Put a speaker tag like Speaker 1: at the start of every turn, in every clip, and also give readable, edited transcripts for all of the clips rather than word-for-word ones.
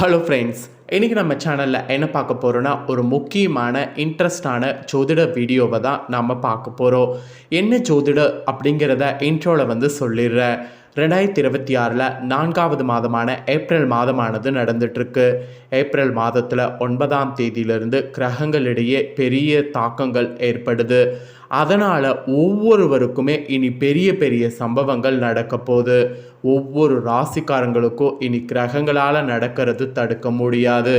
Speaker 1: Hello friends, இன்றைக்கி நம்ம சேனலில் என்ன பார்க்க போகிறோன்னா ஒரு முக்கியமான இன்ட்ரெஸ்டான ஜோதிட வீடியோவை தான் நம்ம பார்க்க போகிறோம். என்ன ஜோதிடம் அப்படிங்கிறத இன்ட்ரோவில் சொல்லிடுறேன். 2026 4வது மாதமான ஏப்ரல் மாதமானது நடந்துகிட்ருக்கு. ஏப்ரல் மாதத்தில் 9ஆம் தேதியிலிருந்து கிரகங்களிடையே பெரிய தாக்கங்கள் ஏற்படுது. அதனால் ஒவ்வொருவருக்குமே இனி பெரிய பெரிய சம்பவங்கள் நடக்க போகுது. ஒவ்வொரு ராசிக்காரங்களுக்கும் இனி கிரகங்களால் நடக்கிறது தடுக்க முடியாது.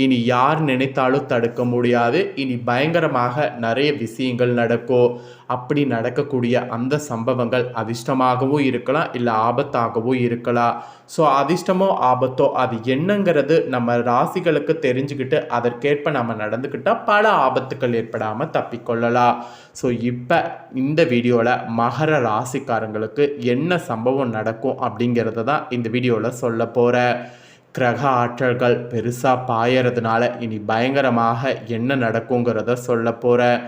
Speaker 1: இனி யார் நினைத்தாலும் தடுக்க முடியாது. இனி பயங்கரமாக நிறைய விஷயங்கள் நடக்கும். அப்படி நடக்கக்கூடிய அந்த சம்பவங்கள் அதிர்ஷ்டமாகவும் இருக்கலாம், இல்லை ஆபத்தாகவும் இருக்கலாம். ஸோ அதிர்ஷ்டமோ ஆபத்தோ அது என்னங்கிறது நம்ம ராசிகளுக்கு தெரிஞ்சுக்கிட்டு அதற்கேற்ப நம்ம நடந்துக்கிட்டால் பல ஆபத்துக்கள் ஏற்படாமல் தப்பிக்கொள்ளலாம். ஸோ இப்போ இந்த வீடியோவில் மகர ராசிக்காரங்களுக்கு என்ன சம்பவம் நடக்கும் அப்படிங்கிறத தான் இந்த வீடியோவில் சொல்ல போகிறேன். கிரக ஆற்றல்கள் பெருசாக பாயறதுனால இனி பயங்கரமாக என்ன நடக்குங்கிறத சொல்ல போகிறேன்.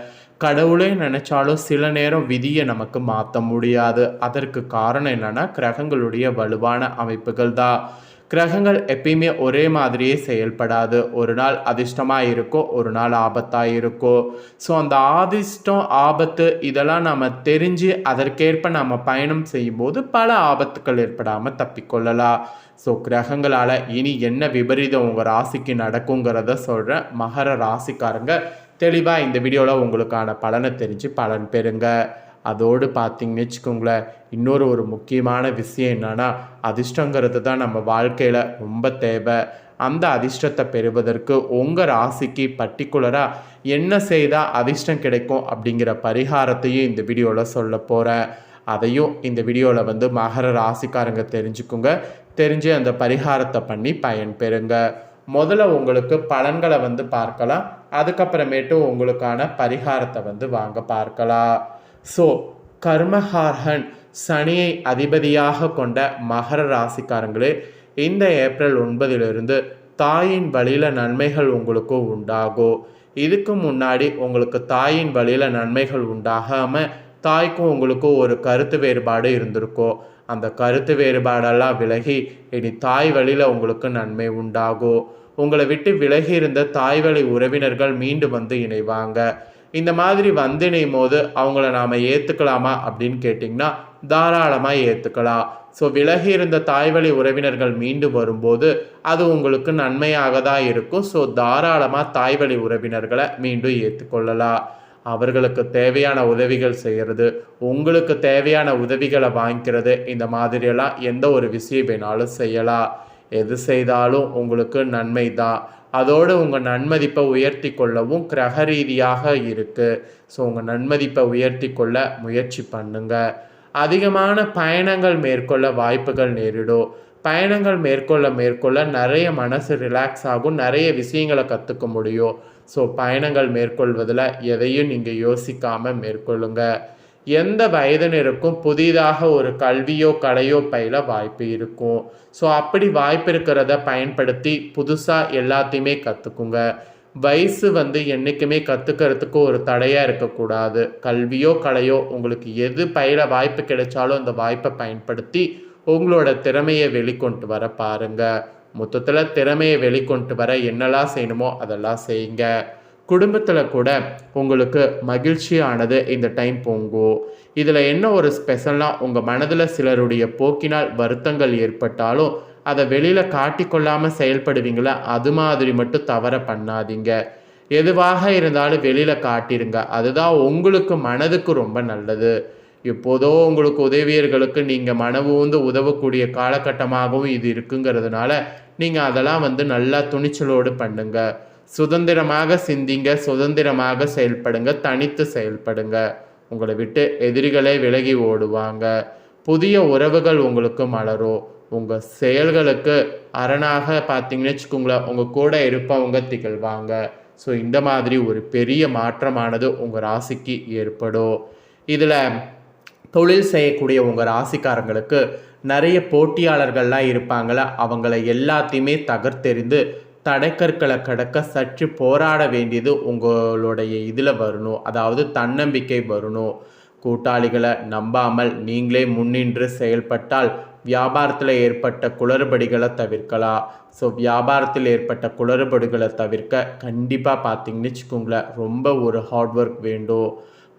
Speaker 1: கடவுளே நினச்சாலும் சில நேரம் விதியை நமக்கு மாற்ற முடியாது. அதற்கு காரணம் என்னென்னா கிரகங்களுடைய வலுவான அமைப்புகள் தான். கிரகங்கள் எப்பயுமே ஒரே மாதிரியே செயல்படாது. ஒரு நாள் அதிர்ஷ்டமாக இருக்கும், ஒரு நாள் ஆபத்தாக இருக்கும். ஸோ அந்த அதிர்ஷ்டம் ஆபத்து இதெல்லாம் நம்ம தெரிஞ்சு அதற்கேற்ப நம்ம பயணம் செய்யும்போது பல ஆபத்துக்கள் ஏற்படாமல் தப்பிக்கொள்ளலாம். ஸோ கிரகங்களால் இனி என்ன விபரீதம் உங்கள் ராசிக்கு நடக்குங்கிறத சொல்கிறேன். மகர ராசிக்காரங்க தெளிவாக இந்த வீடியோவில் உங்களுக்கான பலனை தெரிஞ்சு பலன் பெறுங்க. அதோடு பார்த்தீங்கன்னு வச்சுக்கோங்களேன், இன்னொரு முக்கியமான விஷயம் என்னென்னா அதிர்ஷ்டங்கிறது தான் நம்ம வாழ்க்கையில் ரொம்ப தேவை. அந்த அதிர்ஷ்டத்தை பெறுவதற்கு உங்கள் ராசிக்கு பர்டிகுலராக என்ன செய்தால் அதிர்ஷ்டம் கிடைக்கும் அப்படிங்கிற பரிகாரத்தையும் இந்த வீடியோவில் சொல்ல போகிறேன். அதையும் இந்த வீடியோவில் மகர ராசிக்காரங்க தெரிஞ்சுக்குங்க. தெரிஞ்சு அந்த பரிகாரத்தை பண்ணி பயன் பெறுங்க. முதல்ல உங்களுக்கு பலன்களை பார்க்கலாம். அதுக்கப்புறமேட்டு உங்களுக்கான பரிகாரத்தை வாங்க பார்க்கலாம். ஸோ கர்மஹார்ஹன் சனியை அதிபதியாக கொண்ட மகர ராசிக்காரங்களே, இந்த ஏப்ரல் 9 தாயின் வழியில் நன்மைகள் உங்களுக்கு உண்டாகும். இதுக்கு முன்னாடி உங்களுக்கு தாயின் வழியில் நன்மைகள் உண்டாகாமல் தாய்க்கும் உங்களுக்கும் ஒரு கருத்து வேறுபாடு இருந்திருக்கும். அந்த கருத்து வேறுபாடெல்லாம் விலகி இனி தாய் வழியில் உங்களுக்கு நன்மை உண்டாகும். உங்களை விட்டு விலகி இருந்த தாய் வழி உறவினர்கள் மீண்டும் இணைவாங்க. இந்த மாதிரி இணையும் போது அவங்கள நாம் ஏற்றுக்கலாமா அப்படின்னு கேட்டிங்கன்னா தாராளமாக ஏற்றுக்கலாம். ஸோ விலகி இருந்த தாய் வழி உறவினர்கள் மீண்டும் வரும்போது அது உங்களுக்கு நன்மையாக தான் இருக்கும். ஸோ தாராளமாக தாய் வழி உறவினர்களை மீண்டும் ஏற்றுக்கொள்ளலாம். அவர்களுக்கு தேவையான உதவிகள் செய்கிறது, உங்களுக்கு தேவையான உதவிகளை வாங்கிக்கிறது, இந்த மாதிரியெல்லாம் எந்த ஒரு விஷயம் வேணாலும் செய்யலாம். எது செய்தாலும் உங்களுக்கு நன்மை தான். அதோடு உங்கள் நன்மதிப்பை உயர்த்தி கொள்ளவும் கிரக ரீதியாக இருக்குது. ஸோ உங்கள் நன்மதிப்பை உயர்த்தி கொள்ள முயற்சி பண்ணுங்க. அதிகமான பயணங்கள் மேற்கொள்ள வாய்ப்புகள் நேரிடும். பயணங்கள் மேற்கொள்ள நிறைய மனசு ரிலாக்ஸ் ஆகும், நிறைய விஷயங்களை கற்றுக்க முடியும். ஸோ பயணங்கள் மேற்கொள்வதில் எதையும் நீங்கள் யோசிக்காமல் மேற்கொள்ளுங்க. எந்த வயதினருக்கும் புதிதாக ஒரு கல்வியோ கலையோ பயில வாய்ப்பு இருக்கும். ஸோ அப்படி வாய்ப்பு இருக்கிறத பயன்படுத்தி புதுசாக எல்லாத்தையுமே கற்றுக்குங்க. வயசு என்றைக்குமே கற்றுக்கிறதுக்கு ஒரு தடையாக இருக்கக்கூடாது. கல்வியோ கலையோ உங்களுக்கு எது பயில வாய்ப்பு கிடைச்சாலும் அந்த வாய்ப்பை பயன்படுத்தி உங்களோட திறமையை வெளிக்கொண்டு வர பாருங்க. மொத்தத்தில் திறமையை வெளிக்கொண்டு வர என்னெல்லாம் செய்யணுமோ அதெல்லாம் செய்யுங்க. குடும்பத்தில் கூட உங்களுக்கு மகிழ்ச்சியானது இந்த டைம் பொங்கும். இதில் என்ன ஒரு ஸ்பெஷல்னால், உங்கள் மனதில் சிலருடைய போக்கினால் வருத்தங்கள் ஏற்பட்டாலும் அதை வெளியில் காட்டிக்கொள்ளாமல் செயல்படுவீங்களா, அது மாதிரி மட்டும் தவற பண்ணாதீங்க. எதுவாக இருந்தாலும் வெளியில் காட்டிடுங்க. அதுதான் உங்களுக்கு மனதுக்கு ரொம்ப நல்லது. இப்போதோ உங்களுக்கு உதவியர்களுக்கு நீங்கள் மனவுந்து உதவக்கூடிய காலகட்டமாகவும் இது இருக்குங்கிறதுனால நீங்கள் அதெல்லாம் நல்லா துணிச்சலோடு பண்ணுங்க. சுதந்திரமாக சிந்திங்க, சுதந்திரமாக செயல்படுங்க, தனித்து செயல்படுங்க. உங்களை விட்டு எதிரிகளே விலகி ஓடுவாங்க. புதிய உறவுகள் உங்களுக்கு மலரும். உங்கள் செயல்களுக்கு அரணாக பார்த்தீங்கன்னு வச்சுக்கோங்களேன், உங்கள் கூட இருப்பவங்க திகழ்வாங்க. ஸோ இந்த மாதிரி ஒரு பெரிய மாற்றமானது உங்கள் ராசிக்கு ஏற்படும். இதில் தொழில் செய்யக்கூடிய உங்கள் ராசிக்காரங்களுக்கு நிறைய போட்டியாளர்கள்லாம் இருப்பாங்கள, அவங்கள எல்லாத்தையுமே தகர்த்தெறிந்து தடைக்கற்களை கடக்க சற்று போராட வேண்டியது உங்களுடைய இதில் வரணும். அதாவது தன்னம்பிக்கை வரணும். கூட்டாளிகளை நம்பாமல் நீங்களே முன்னின்று செயல்பட்டால் வியாபாரத்தில் ஏற்பட்ட குளறுபடிகளை தவிர்க்கலாம். ஸோ வியாபாரத்தில் ஏற்பட்ட குளறுபடிகளை தவிர்க்க கண்டிப்பாக பார்த்தீங்கன்னு வச்சுக்கோங்களேன், ரொம்ப ஒரு ஹார்ட் ஒர்க் வேண்டும்.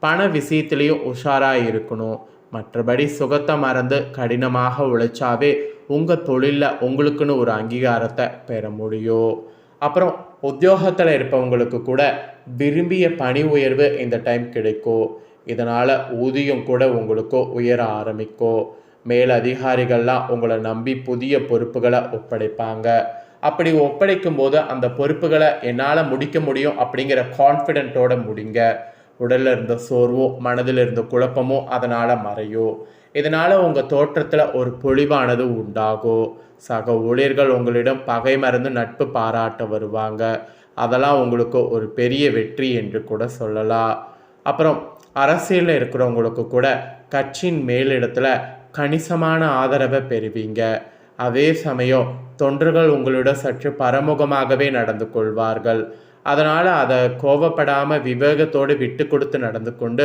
Speaker 1: பண விஷயத்துலேயும் உஷாராக இருக்கணும். மற்றபடி சுகத்தை மறந்து கடினமாக உழைச்சாவே உங்கள் தொழிலில் உங்களுக்குன்னு ஒரு அங்கீகாரத்தை பெற முடியும். அப்புறம் உத்தியோகத்தில் இருப்பவங்களுக்கு கூட விரும்பிய பணி உயர்வு இந்த டைம் கிடைக்கும். இதனால் ஊதியம் கூட உங்களுக்கு உயர ஆரம்பிக்கும். மேல் அதிகாரிகள்லாம் உங்களை நம்பி புதிய பொறுப்புகளை ஒப்படைப்பாங்க. அப்படி ஒப்படைக்கும் போது அந்த பொறுப்புகளை என்னால் முடிக்க முடியும் அப்படிங்கிற கான்ஃபிடென்ட்டோட முடிங்க. உடலில் இருந்த சோர்வும் மனதில் இருந்த குழப்பமும் அதனால் மறையும். இதனால் உங்கள் தோற்றத்தில் ஒரு பொலிவானது உண்டாகும். சக ஊழியர்கள் உங்களிடம் பகை மறந்து நட்பு பாராட்ட வருவாங்க. அதெல்லாம் உங்களுக்கு ஒரு பெரிய வெற்றி என்று கூட சொல்லலாம். அப்புறம் அரசியலில் இருக்கிறவங்களுக்கு கூட கட்சியின் மேலிடத்தில் கணிசமான ஆதரவை பெறுவீங்க. அதே சமயம் தொண்டர்கள் உங்களோட சற்று பரமுகமாகவே நடந்து கொள்வார்கள். அதனால் அதை கோபப்படாமல் விவேகத்தோடு விட்டு கொடுத்து நடந்து கொண்டு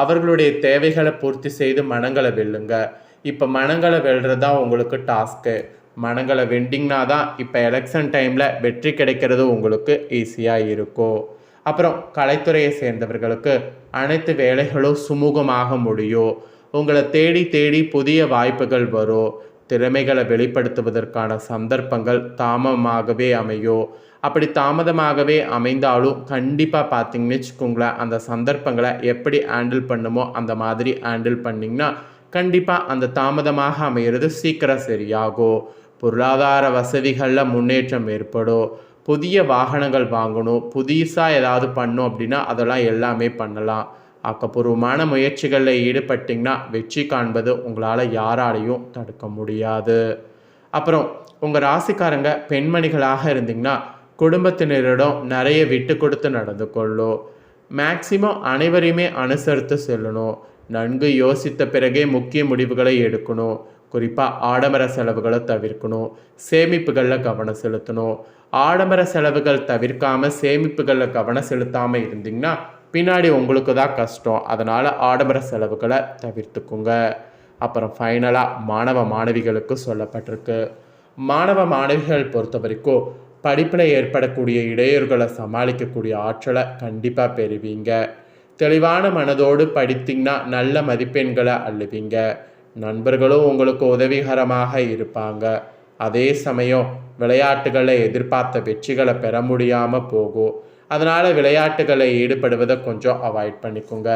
Speaker 1: அவர்களுடைய தேவைகளை பூர்த்தி செய்து மனங்களை வெல்லுங்க. இப்போ மனங்களை வெல்றது தான் உங்களுக்கு டாஸ்க்கு. மனங்களை வெண்டிங்கன்னா தான் இப்போ எலெக்ஷன் டைமில் வெற்றி கிடைக்கிறது உங்களுக்கு ஈஸியாக இருக்கும். அப்புறம் கலைத்துறையை சேர்ந்தவர்களுக்கு அனைத்து வேலைகளும் சுமூகமாக முடியும். உங்களை தேடி தேடி புதிய வாய்ப்புகள் வரும். திறமைகளை வெளிப்படுத்துவதற்கான சந்தர்ப்பங்கள் தாமதமாகவே அமையும். அப்படி தாமதமாகவே அமைந்தாலும் கண்டிப்பாக பார்த்தீங்கன்னு வச்சுக்கோங்களேன், அந்த சந்தர்ப்பங்களை எப்படி ஹேண்டில் பண்ணுமோ அந்த மாதிரி ஹேண்டில் பண்ணிங்கன்னா கண்டிப்பாக அந்த தாமதமாக அமைகிறது சீக்கிரம் சரியாகும். பொருளாதார வசதிகளில் முன்னேற்றம் ஏற்படும். புதிய வாகனங்கள் வாங்கணும், புதுசாக ஏதாவது பண்ணணும் அப்படின்னா அதெல்லாம் எல்லாமே பண்ணலாம். ஆக்கப்பூர்வமான முயற்சிகளில் ஈடுபட்டிங்கன்னா வெற்றி காண்பது உங்களால் யாராலையும் தடுக்க முடியாது. அப்புறம் உங்கள் ராசிக்காரங்க பெண்மணிகளாக இருந்தீங்கன்னா குடும்பத்தினரிடம் நிறைய விட்டு கொடுத்து நடந்து கொள்ளும். மேக்சிமம் அனைவரையுமே அனுசரித்து செல்லணும். நன்கு யோசித்த பிறகே முக்கிய முடிவுகளை எடுக்கணும். குறிப்பாக ஆடம்பர செலவுகளை தவிர்க்கணும். சேமிப்புகளில் கவனம் செலுத்தணும். ஆடம்பர செலவுகள் தவிர்க்காமல் சேமிப்புகளில் கவனம் செலுத்தாமல் இருந்தீங்கன்னா பின்னாடி உங்களுக்கு தான் கஷ்டம். அதனால் ஆடம்பர செலவுகளை தவிர்த்துக்குங்க. அப்புறம் ஃபைனலாக மாணவ மாணவிகளுக்கு சொல்லப்பட்டிருக்கு. மாணவ மாணவிகள் பொறுத்த வரைக்கும் படிப்பில் ஏற்படக்கூடிய இடையூறுகளை சமாளிக்கக்கூடிய ஆற்றலை கண்டிப்பாக பெறுவீங்க. தெளிவான மனதோடு படித்தீங்கன்னா நல்ல மதிப்பெண்களை அள்ளுவீங்க. நண்பர்களும் உங்களுக்கு உதவிகரமாக இருப்பாங்க. அதே சமயம் விளையாட்டுகளில் எதிர்பார்த்த வெற்றிகளை பெற முடியாமல் போகும். அதனால் விளையாட்டுகளில் ஈடுபடுவதை கொஞ்சம் அவாய்ட் பண்ணிக்கோங்க.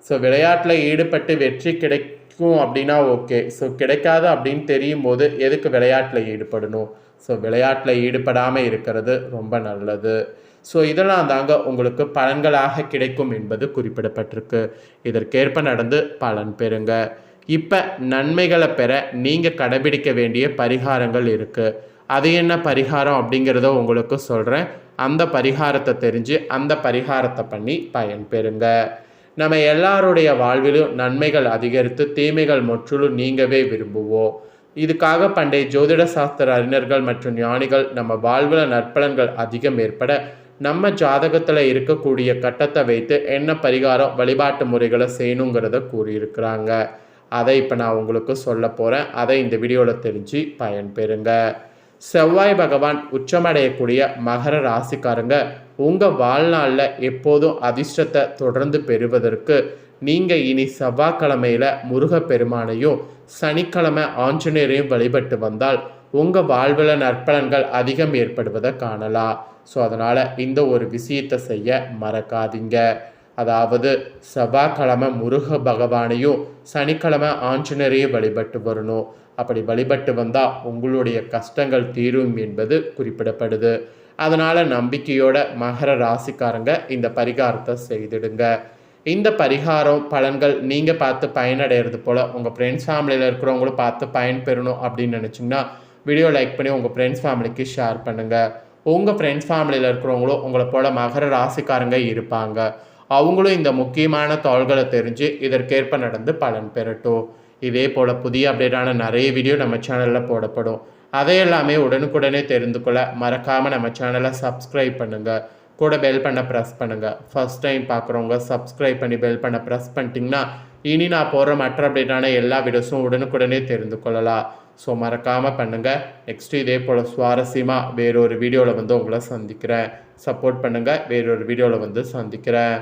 Speaker 1: ஸோ விளையாட்டில் ஈடுபட்டு வெற்றி கிடைக்கும் அப்படின்னா ஓகே. ஸோ கிடைக்காது அப்படின்னு தெரியும் போது எதுக்கு விளையாட்டில் ஈடுபடணும்? ஸோ விளையாட்டில் ஈடுபடாமல் இருக்கிறது ரொம்ப நல்லது. ஸோ இதெல்லாம் தாங்க உங்களுக்கு பலன்களாக கிடைக்கும் என்பது குறிப்பிடப்பட்டிருக்கு. இதற்கேற்ப நடந்து பலன் பெறுங்க. இப்போ நன்மைகளை பெற நீங்கள் கடைபிடிக்க வேண்டிய பரிகாரங்கள் இருக்குது. அது என்ன பரிகாரம் அப்படிங்கிறத உங்களுக்கு சொல்கிறேன். அந்த பரிகாரத்தை தெரிஞ்சு அந்த பரிகாரத்தை பண்ணி பயன் பெறுங்க. நம்ம எல்லாருடைய வாழ்விலும் நன்மைகள் அதிகரித்து தீமைகள் முற்றிலும் நீங்கவே விரும்புவோம். இதுக்காக பண்டைய ஜோதிட சாஸ்திர அறிஞர்கள் மற்றும் ஞானிகள் நம்ம வாழ்வில் நற்பலன்கள் அதிகம் ஏற்பட நம்ம ஜாதகத்தில் இருக்கக்கூடிய கட்டத்தை வைத்து என்ன பரிகாரம் வழிபாட்டு முறைகளை செய்யணுங்கிறத கூறியிருக்கிறாங்க. அதை இப்போ நான் உங்களுக்கு சொல்ல போகிறேன். அதை இந்த வீடியோவில் தெரிஞ்சு பயன் பெறுங்க. செவ்வாய் பகவான் உச்சமடையக்கூடிய மகர ராசிக்காரங்க உங்கள் வாழ்நாளில் எப்போதும் அதிர்ஷ்டத்தை தொடர்ந்து பெறுவதற்கு நீங்கள் இனி செவ்வாய்க்கிழமையில் முருகப்பெருமானையும் சனிக்கிழமை ஆஞ்சநேயரையும் வழிபட்டு வந்தால் உங்கள் வாழ்வில் நற்பலன்கள் அதிகம் ஏற்படுவதை காணலாம். ஸோ அதனால் இந்த ஒரு விஷயத்தை செய்ய மறக்காதீங்க. அதாவது செவ்வாய்க்கிழமை முருக பகவானையும் சனிக்கிழமை ஆஞ்சநேயரையும் வழிபட்டு வரணும். அப்படி வழிபட்டு வந்தால் உங்களுடைய கஷ்டங்கள் தீரும் என்பது குறிப்பிடப்படுது. அதனால் நம்பிக்கையோட மகர ராசிக்காரங்க இந்த பரிகாரத்தை செய்திடுங்க. இந்த பரிகாரம் பலன்கள் நீங்கள் பார்த்து பயனடைகிறது போல் உங்கள் ஃப்ரெண்ட்ஸ் ஃபேமிலியில் இருக்கிறவங்களும் பார்த்து பயன் பெறணும் அப்படின்னு நினச்சிங்கன்னா வீடியோ லைக் பண்ணி உங்கள் ஃப்ரெண்ட்ஸ் ஃபேமிலிக்கு ஷேர் பண்ணுங்கள். உங்கள் ஃப்ரெண்ட்ஸ் ஃபேமிலியில் இருக்கிறவங்களும் உங்களை போல் மகர ராசிக்காரங்க இருப்பாங்க. அவங்களும் இந்த முக்கியமான தகவல்களை தெரிஞ்சு இதற்கேற்ப நடந்து பலன் பெறட்டும். இதே போல் புதிய அப்டேட்டான நிறைய வீடியோ நம்ம சேனலில் போடப்படும். அதையெல்லாமே உடனுக்குடனே தெரிந்து கொள்ள மறக்காமல் நம்ம சேனலை சப்ஸ்கிரைப் பண்ணுங்கள். கூட பெல் பண்ண ப்ரெஸ் பண்ணுங்கள். ஃபஸ்ட் டைம் பார்க்குறவங்க சப்ஸ்கிரைப் பண்ணி பெல் பண்ண ப்ரெஸ் பண்ணிட்டீங்கன்னா இனி நான் போடுற மற்ற அப்டேட்டான எல்லா வீடியோஸும் உடனுக்குடனே தெரிந்து கொள்ளலாம். ஸோ மறக்காமல் பண்ணுங்கள். நெக்ஸ்ட்டு இதே போல் சுவாரஸ்யமாக வேறொரு வீடியோவில் வந்து உங்களை சந்திக்கிறேன். சப்போர்ட் பண்ணுங்கள். வேறொரு வீடியோவில் வந்து சந்திக்கிறேன்.